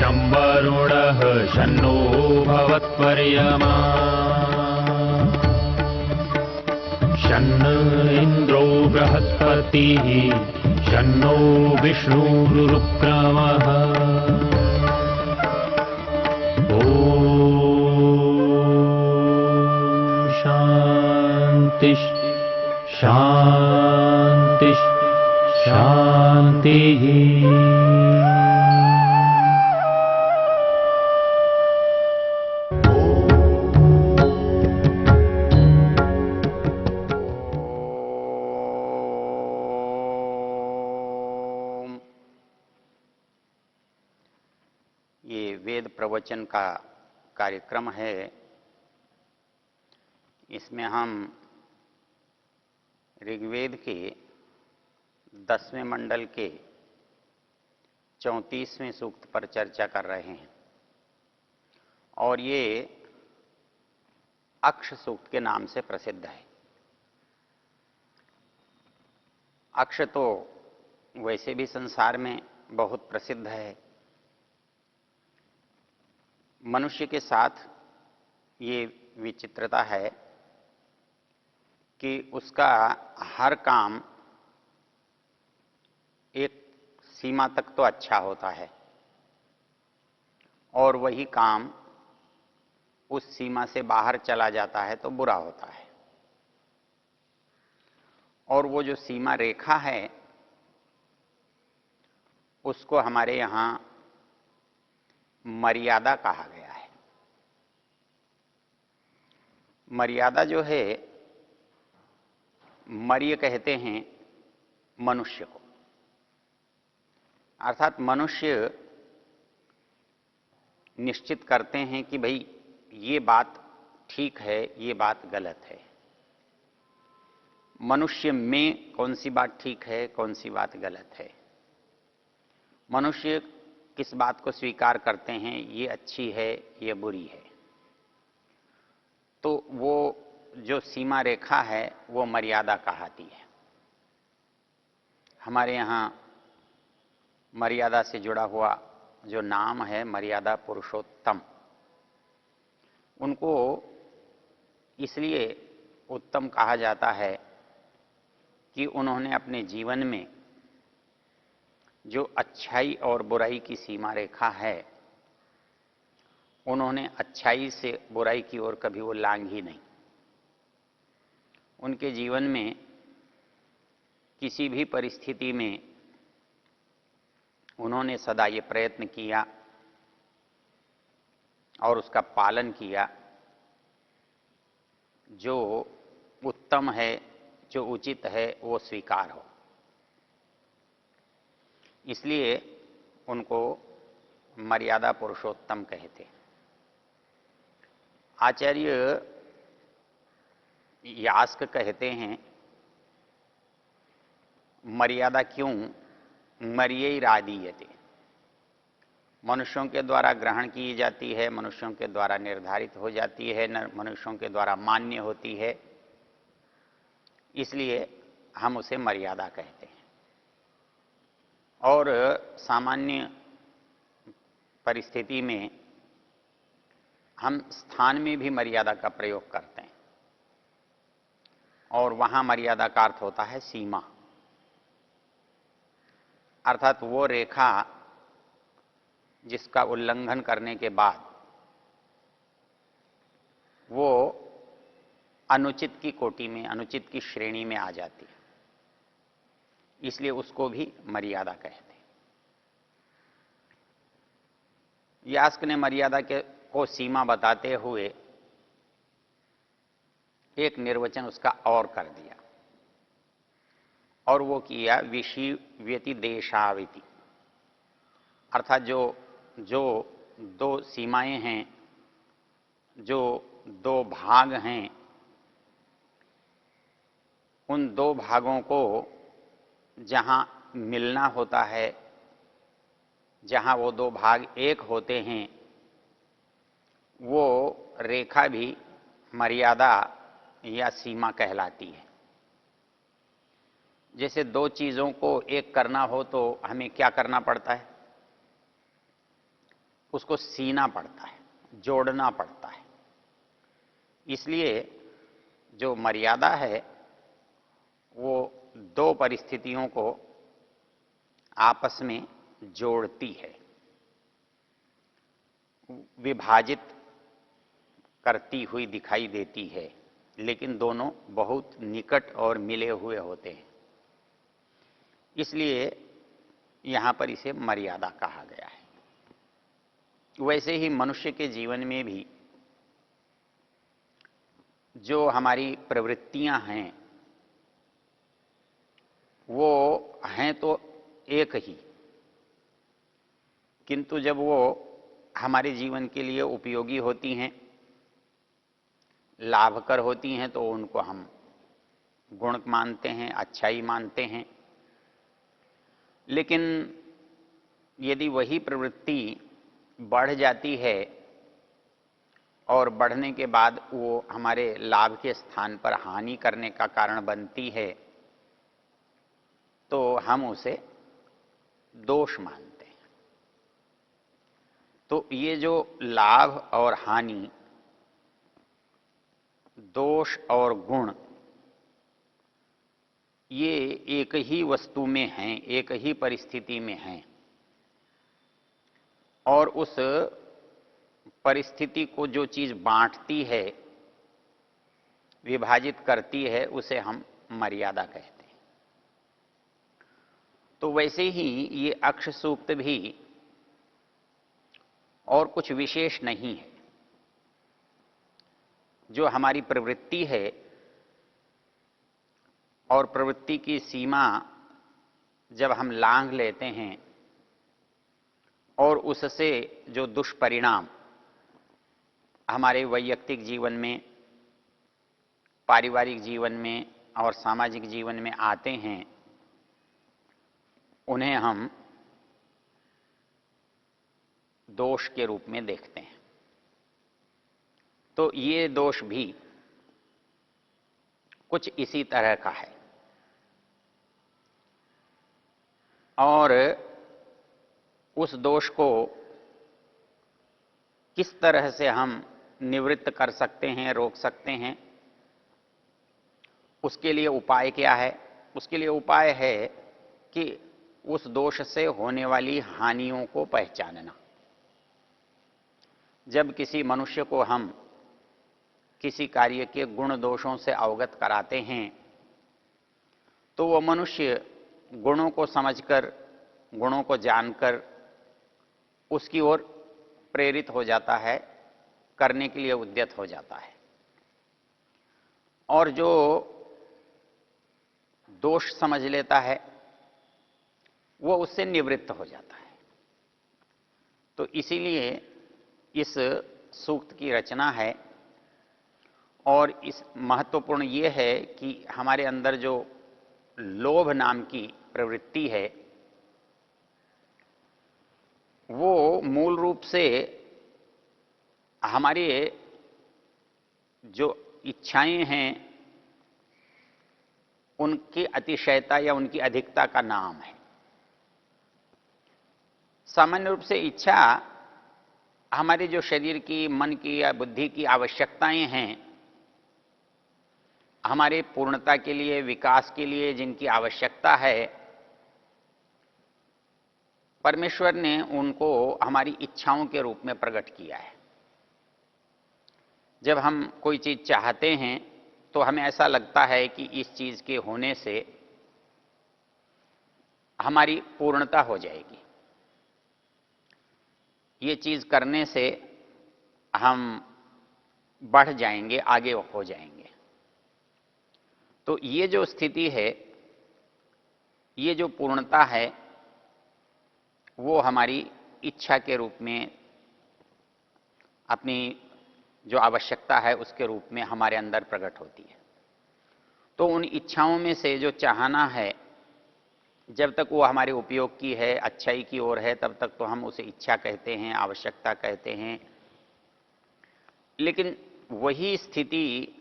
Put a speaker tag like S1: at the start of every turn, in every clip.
S1: शं वरुणः शन्नो भवत्वर्यमा शन्न इन्द्रो बृहस्पतिः शन्नो विष्णुरुक्रमः ॐ शान्ति शान्ति शान्तिः।
S2: ये वेद प्रवचन का कार्यक्रम है। इसमें हम ऋग्वेद के 10वें मंडल के 34वें सूक्त पर चर्चा कर रहे हैं और ये अक्ष सूक्त के नाम से प्रसिद्ध है। अक्ष तो वैसे भी संसार में बहुत प्रसिद्ध है। मनुष्य के साथ ये विचित्रता है कि उसका हर काम एक सीमा तक तो अच्छा होता है और वही काम उस सीमा से बाहर चला जाता है तो बुरा होता है। और वो जो सीमा रेखा है उसको हमारे यहाँ मर्यादा कहा गया है। मर्यादा जो है, मर्य कहते हैं मनुष्य को, अर्थात मनुष्य निश्चित करते हैं कि भाई ये बात ठीक है, ये बात गलत है। मनुष्य में कौन सी बात ठीक है, कौन सी बात गलत है। मनुष्य किस बात को स्वीकार करते हैं, ये अच्छी है, ये बुरी है। तो वो जो सीमा रेखा है वो मर्यादा कहलाती है। हमारे यहाँ मर्यादा से जुड़ा हुआ जो नाम है मर्यादा पुरुषोत्तम, उनको इसलिए उत्तम कहा जाता है कि उन्होंने अपने जीवन में जो अच्छाई और बुराई की सीमा रेखा है, उन्होंने अच्छाई से बुराई की ओर कभी वो लांघी नहीं। उनके जीवन में किसी भी परिस्थिति में उन्होंने सदा ये प्रयत्न किया और उसका पालन किया, जो उत्तम है, जो उचित है, वो स्वीकार हो। इसलिए उनको मर्यादा पुरुषोत्तम कहते हैं। आचार्य यास्क कहते हैं, मर्यादा क्यों मर्यैरादीयते, मनुष्यों के द्वारा ग्रहण की जाती है, मनुष्यों के द्वारा निर्धारित हो जाती है, मनुष्यों के द्वारा मान्य होती है, इसलिए हम उसे मर्यादा कहते हैं। और सामान्य परिस्थिति में हम स्थान में भी मर्यादा का प्रयोग करते हैं और वहाँ मर्यादा का अर्थ होता है सीमा, अर्थात वो रेखा जिसका उल्लंघन करने के बाद वो अनुचित की कोटि में, अनुचित की श्रेणी में आ जाती है, इसलिए उसको भी मर्यादा कहते हैं। यास्क ने मर्यादा को सीमा बताते हुए एक निर्वचन उसका और कर दिया और वो किया विषि व्यति देशाविति, अर्थात जो दो सीमाएं हैं, जो दो भाग हैं, उन दो भागों को जहाँ मिलना होता है, जहाँ वो दो भाग एक होते हैं, वो रेखा भी मर्यादा या सीमा कहलाती है। जैसे दो चीज़ों को एक करना हो तो हमें क्या करना पड़ता है? उसको सीना पड़ता है, जोड़ना पड़ता है। इसलिए जो मर्यादा है वो दो परिस्थितियों को आपस में जोड़ती है, विभाजित करती हुई दिखाई देती है, लेकिन दोनों बहुत निकट और मिले हुए होते हैं। इसलिए यहां पर इसे मर्यादा कहा गया है। वैसे ही मनुष्य के जीवन में भी जो हमारी प्रवृत्तियां हैं वो हैं तो एक ही, किंतु जब वो हमारे जीवन के लिए उपयोगी होती हैं, लाभकर होती हैं, तो उनको हम गुण मानते हैं, अच्छाई मानते हैं। लेकिन यदि वही प्रवृत्ति बढ़ जाती है और बढ़ने के बाद वो हमारे लाभ के स्थान पर हानि करने का कारण बनती है, तो हम उसे दोष मानते हैं। तो ये जो लाभ और हानि, दोष और गुण, ये एक ही वस्तु में हैं, एक ही परिस्थिति में हैं, और उस परिस्थिति को जो चीज बांटती है, विभाजित करती है, उसे हम मर्यादा कहते हैं। तो वैसे ही ये अक्ष सूक्त भी और कुछ विशेष नहीं है। जो हमारी प्रवृत्ति है और प्रवृत्ति की सीमा जब हम लांघ लेते हैं और उससे जो दुष्परिणाम हमारे वैयक्तिक जीवन में, पारिवारिक जीवन में और सामाजिक जीवन में आते हैं, उन्हें हम दोष के रूप में देखते हैं। तो ये दोष भी कुछ इसी तरह का है। और उस दोष को किस तरह से हम निवृत्त कर सकते हैं, रोक सकते हैं, उसके लिए उपाय क्या है? उसके लिए उपाय है कि उस दोष से होने वाली हानियों को पहचानना। जब किसी मनुष्य को हम किसी कार्य के गुण दोषों से अवगत कराते हैं, तो वह मनुष्य गुणों को समझकर, गुणों को जानकर उसकी ओर प्रेरित हो जाता है, करने के लिए उद्यत हो जाता है। और जो दोष समझ लेता है वो उससे निवृत्त हो जाता है। तो इसीलिए इस सूक्त की रचना है। और इस महत्वपूर्ण ये है कि हमारे अंदर जो लोभ नाम की प्रवृत्ति है वो मूल रूप से हमारे जो इच्छाएं हैं उनकी अतिशयता या उनकी अधिकता का नाम है। सामान्य रूप से इच्छा हमारे जो शरीर की, मन की या बुद्धि की आवश्यकताएं हैं, हमारे पूर्णता के लिए, विकास के लिए जिनकी आवश्यकता है, परमेश्वर ने उनको हमारी इच्छाओं के रूप में प्रकट किया है। जब हम कोई चीज चाहते हैं तो हमें ऐसा लगता है कि इस चीज के होने से हमारी पूर्णता हो जाएगी, ये चीज करने से हम बढ़ जाएंगे, आगे हो जाएंगे। तो ये जो स्थिति है, ये जो पूर्णता है, वो हमारी इच्छा के रूप में, अपनी जो आवश्यकता है उसके रूप में हमारे अंदर प्रकट होती है। तो उन इच्छाओं में से जो चाहना है, जब तक वो हमारे उपयोग की है, अच्छाई की ओर है, तब तक तो हम उसे इच्छा कहते हैं, आवश्यकता कहते हैं। लेकिन वही स्थिति,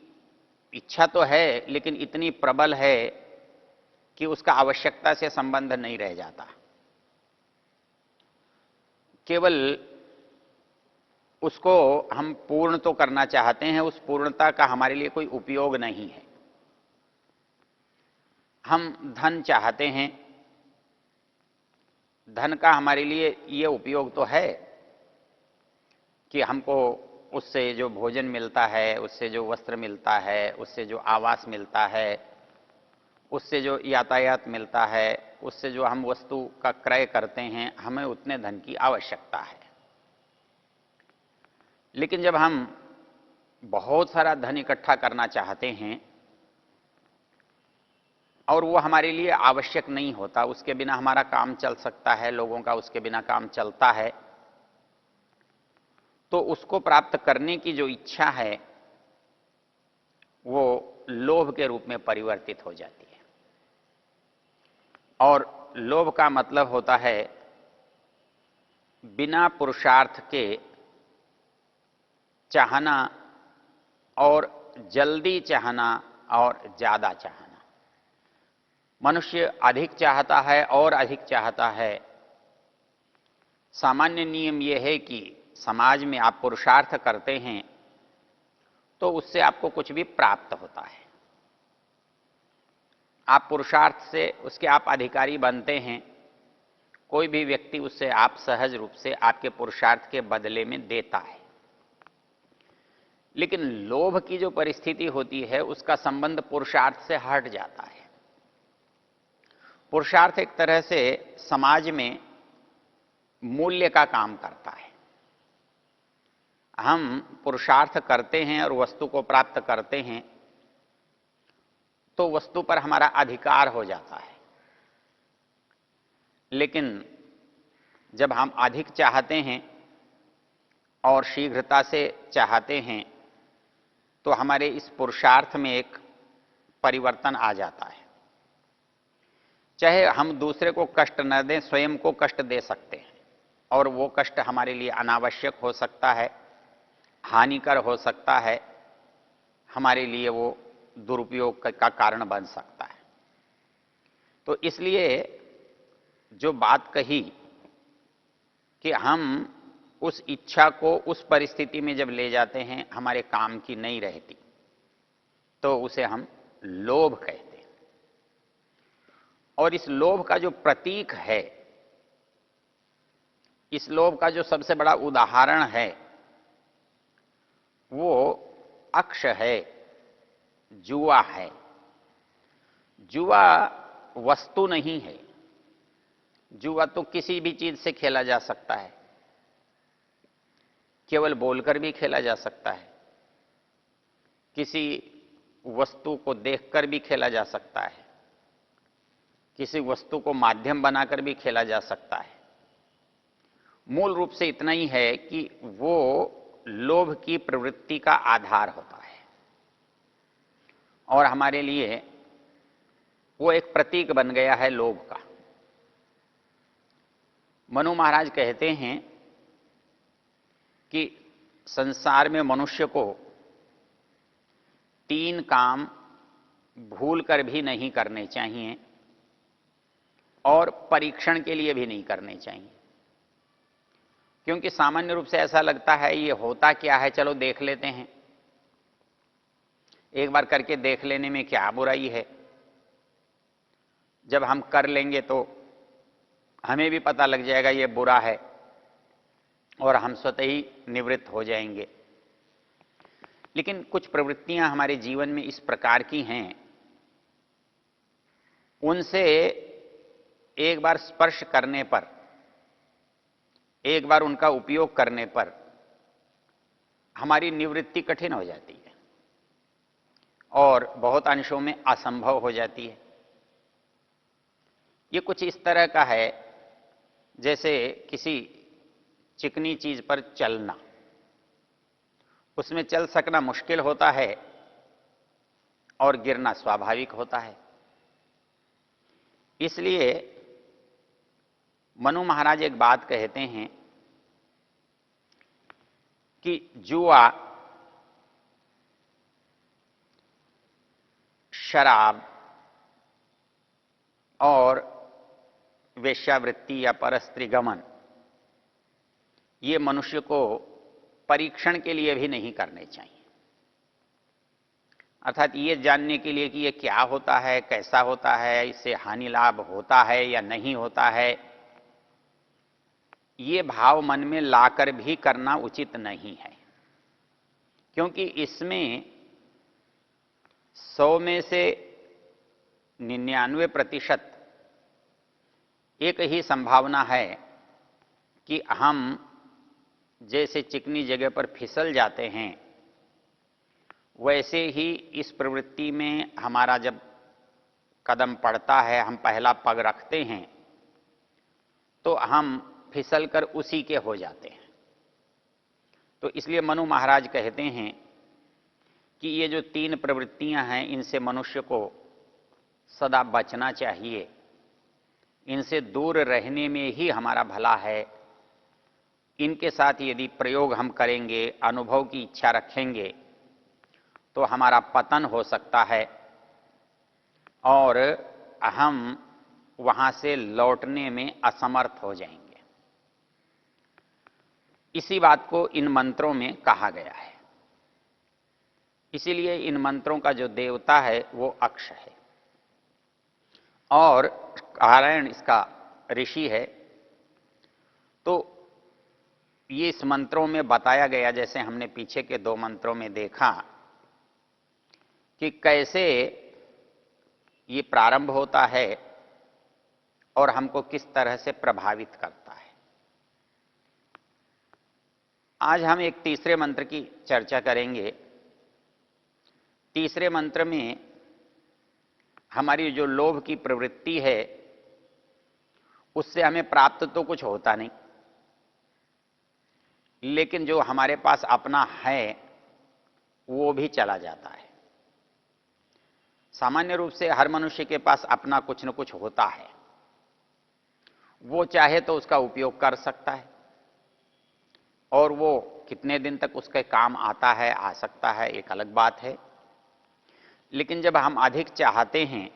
S2: इच्छा तो है लेकिन इतनी प्रबल है कि उसका आवश्यकता से संबंध नहीं रह जाता। केवल उसको हम पूर्ण तो करना चाहते हैं, उस पूर्णता का हमारे लिए कोई उपयोग नहीं है। हम धन चाहते हैं, धन का हमारे लिए ये उपयोग तो है कि हमको उससे जो भोजन मिलता है, उससे जो वस्त्र मिलता है, उससे जो आवास मिलता है, उससे जो यातायात मिलता है, उससे जो हम वस्तु का क्रय करते हैं, हमें उतने धन की आवश्यकता है। लेकिन जब हम बहुत सारा धन इकट्ठा करना चाहते हैं और वो हमारे लिए आवश्यक नहीं होता, उसके बिना हमारा काम चल सकता है, लोगों का उसके बिना काम चलता है, तो उसको प्राप्त करने की जो इच्छा है वो लोभ के रूप में परिवर्तित हो जाती है। और लोभ का मतलब होता है बिना पुरुषार्थ के चाहना और जल्दी चाहना और ज्यादा चाहना। मनुष्य अधिक चाहता है और अधिक चाहता है। सामान्य नियम यह है कि समाज में आप पुरुषार्थ करते हैं तो उससे आपको कुछ भी प्राप्त होता है। आप पुरुषार्थ से उसके आप अधिकारी बनते हैं। कोई भी व्यक्ति उससे आप सहज रूप से आपके पुरुषार्थ के बदले में देता है। लेकिन लोभ की जो परिस्थिति होती है उसका संबंध पुरुषार्थ से हट जाता है। पुरुषार्थ एक तरह से समाज में मूल्य का काम करता है। हम पुरुषार्थ करते हैं और वस्तु को प्राप्त करते हैं तो वस्तु पर हमारा अधिकार हो जाता है। लेकिन जब हम अधिक चाहते हैं और शीघ्रता से चाहते हैं तो हमारे इस पुरुषार्थ में एक परिवर्तन आ जाता है। चाहे हम दूसरे को कष्ट न दें, स्वयं को कष्ट दे सकते हैं और वो कष्ट हमारे लिए अनावश्यक हो सकता है, हानिकर हो सकता है, हमारे लिए वो दुरुपयोग का कारण बन सकता है। तो इसलिए जो बात कही कि हम उस इच्छा को उस परिस्थिति में जब ले जाते हैं हमारे काम की नहीं रहती, तो उसे हम लोभ कहते हैं। और इस लोभ का जो प्रतीक है, इस लोभ का जो सबसे बड़ा उदाहरण है वो अक्ष है, जुआ है। जुआ वस्तु नहीं है। जुआ तो किसी भी चीज से खेला जा सकता है, केवल बोलकर भी खेला जा सकता है, किसी वस्तु को देखकर भी खेला जा सकता है, किसी वस्तु को माध्यम बनाकर भी खेला जा सकता है। मूल रूप से इतना ही है कि वो लोभ की प्रवृत्ति का आधार होता है और हमारे लिए वो एक प्रतीक बन गया है लोभ का। मनु महाराज कहते हैं कि संसार में मनुष्य को 3 काम भूलकर भी नहीं करने चाहिए और परीक्षण के लिए भी नहीं करने चाहिए। क्योंकि सामान्य रूप से ऐसा लगता है ये होता क्या है, चलो देख लेते हैं, एक बार करके देख लेने में क्या बुराई है। जब हम कर लेंगे तो हमें भी पता लग जाएगा ये बुरा है और हम स्वतः ही निवृत्त हो जाएंगे। लेकिन कुछ प्रवृत्तियां हमारे जीवन में इस प्रकार की हैं, उनसे एक बार स्पर्श करने पर, एक बार उनका उपयोग करने पर हमारी निवृत्ति कठिन हो जाती है और बहुत अंशों में असंभव हो जाती है। ये कुछ इस तरह का है जैसे किसी चिकनी चीज पर चलना। उसमें चल सकना मुश्किल होता है और गिरना स्वाभाविक होता है। इसलिए मनु महाराज एक बात कहते हैं कि जुआ, शराब और वेश्यावृत्ति या परस्त्री गमन, ये मनुष्य को परीक्षण के लिए भी नहीं करने चाहिए। अर्थात ये जानने के लिए कि ये क्या होता है, कैसा होता है, इससे हानि लाभ होता है या नहीं होता है, ये भाव मन में लाकर भी करना उचित नहीं है। क्योंकि इसमें 100 में से 99% एक ही संभावना है कि हम जैसे चिकनी जगह पर फिसल जाते हैं, वैसे ही इस प्रवृत्ति में हमारा जब कदम पड़ता है, हम पहला पग रखते हैं, तो हम फिसलकर उसी के हो जाते हैं। तो इसलिए मनु महाराज कहते हैं कि ये जो 3 प्रवृत्तियां हैं, इनसे मनुष्य को सदा बचना चाहिए, इनसे दूर रहने में ही हमारा भला है। इनके साथ यदि प्रयोग हम करेंगे, अनुभव की इच्छा रखेंगे, तो हमारा पतन हो सकता है और हम वहां से लौटने में असमर्थ हो जाएंगे। इसी बात को इन मंत्रों में कहा गया है। इसीलिए इन मंत्रों का जो देवता है वो अक्ष है और नारायण इसका ऋषि है। तो ये इस मंत्रों में बताया गया, जैसे हमने पीछे के 2 मंत्रों में देखा कि कैसे ये प्रारंभ होता है और हमको किस तरह से प्रभावित करता है। आज हम एक तीसरे मंत्र की चर्चा करेंगे। तीसरे मंत्र में हमारी जो लोभ की प्रवृत्ति है, उससे हमें प्राप्त तो कुछ होता नहीं, लेकिन जो हमारे पास अपना है वो भी चला जाता है। सामान्य रूप से हर मनुष्य के पास अपना कुछ न कुछ होता है। वो चाहे तो उसका उपयोग कर सकता है और वो कितने दिन तक उसके काम आता है, आ सकता है, एक अलग बात है। लेकिन जब हम अधिक चाहते हैं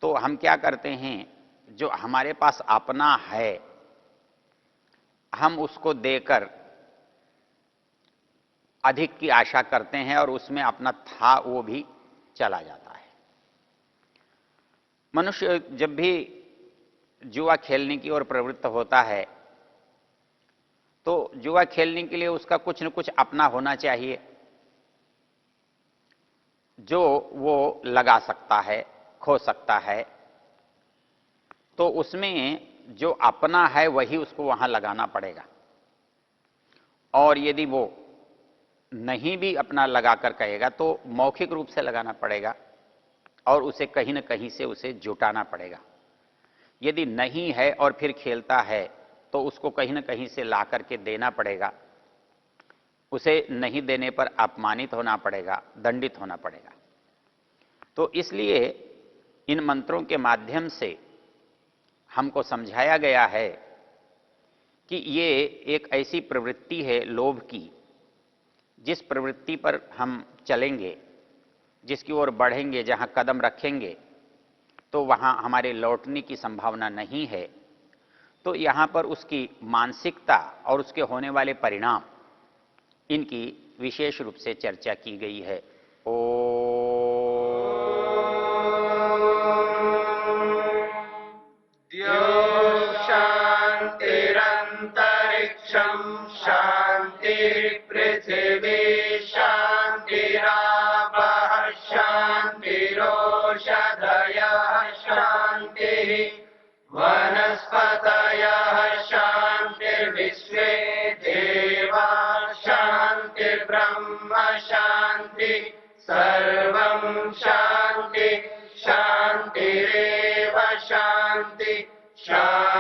S2: तो हम क्या करते हैं, जो हमारे पास अपना है हम उसको देकर अधिक की आशा करते हैं और उसमें अपना था वो भी चला जाता है। मनुष्य जब भी जुआ खेलने की ओर प्रवृत्त होता है तो जुआ खेलने के लिए उसका कुछ न कुछ अपना होना चाहिए जो वो लगा सकता है, खो सकता है। तो उसमें जो अपना है वही उसको वहां लगाना पड़ेगा। और यदि वो नहीं भी अपना लगाकर कहेगा तो मौखिक रूप से लगाना पड़ेगा और उसे कहीं न कहीं से उसे जुटाना पड़ेगा। यदि नहीं है और फिर खेलता है तो उसको कहीं न कहीं से ला करके देना पड़ेगा। उसे नहीं देने पर अपमानित होना पड़ेगा, दंडित होना पड़ेगा। तो इसलिए इन मंत्रों के माध्यम से हमको समझाया गया है कि ये एक ऐसी प्रवृत्ति है लोभ की, जिस प्रवृत्ति पर हम चलेंगे, जिसकी ओर बढ़ेंगे, जहां कदम रखेंगे तो वहां हमारे लौटने की संभावना नहीं है। तो यहां पर उसकी मानसिकता और उसके होने वाले परिणाम, इनकी विशेष रूप से चर्चा की गई है।
S3: शांतिरंतरिक्षं शांतिर्पृथिवी शांतिरापः शांतिरोषधयः शांतिः वनस्पतयः शांतिर्विश्वे देवा शांतिर्ब्रह्म शांति सर्वं शांति शांतिरेव शांति शांति